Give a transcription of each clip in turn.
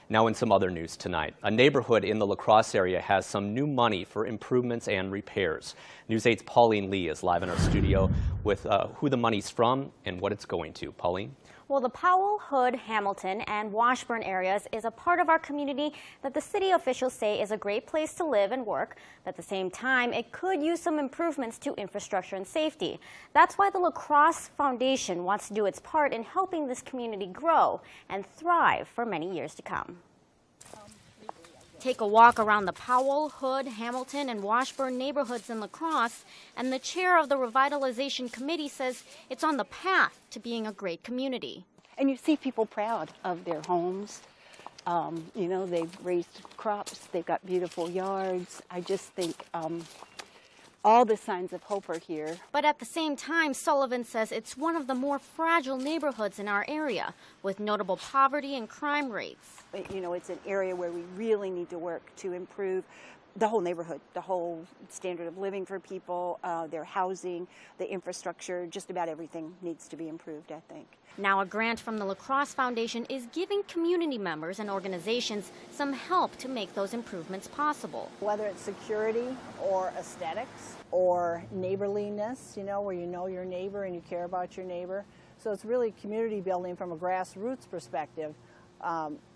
Now in some other news tonight, a neighborhood in the La Crosse area has some new money for improvements and repairs. News 8's Pauline Lee is live in our studio with who the money's from and what it's going to. Pauline? Well, the Powell, Hood, Hamilton, and Washburn areas is a part of our community that the city officials say is a great place to live and work. But at the same time, it could use some improvements to infrastructure and safety. That's why the La Crosse Foundation wants to do its part in helping this community grow and thrive for many years to come. Take a walk around the Powell, Hood, Hamilton, and Washburn neighborhoods in La Crosse, and the chair of the Revitalization Committee says it's on the path to being a great community. And you see people proud of their homes. You know, they've raised crops, they've got beautiful yards. I just think all the signs of hope are here. But at the same time, Sullivan says it's one of the more fragile neighborhoods in our area, with notable poverty and crime rates. You know, it's an area where we really need to work to improve the whole neighborhood, the whole standard of living for people, their housing, the infrastructure, just about everything needs to be improved, I think. Now a grant from the La Crosse Foundation is giving community members and organizations some help to make those improvements possible. Whether it's security or aesthetics or neighborliness, you know your neighbor and you care about your neighbor. So it's really community building from a grassroots perspective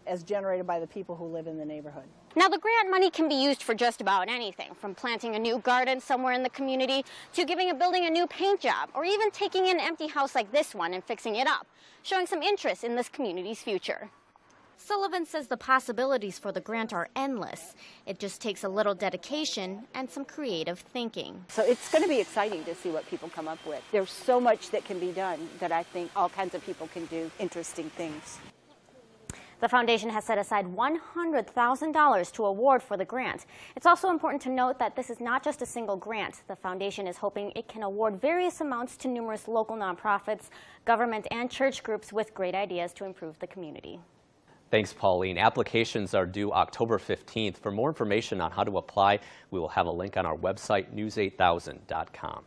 as generated by the people who live in the neighborhood. Now the grant money can be used for just about anything, from planting a new garden somewhere in the community to giving a building a new paint job, or even taking an empty house like this one and fixing it up, showing some interest in this community's future. Sullivan says the possibilities for the grant are endless. It just takes a little dedication and some creative thinking. So it's going to be exciting to see what people come up with. There's so much that can be done that I think all kinds of people can do interesting things. The foundation has set aside $100,000 to award for the grant. It's also important to note that this is not just a single grant. The foundation is hoping it can award various amounts to numerous local nonprofits, government, and church groups with great ideas to improve the community. Thanks, Pauline. Applications are due October 15th. For more information on how to apply, we will have a link on our website, news8000.com.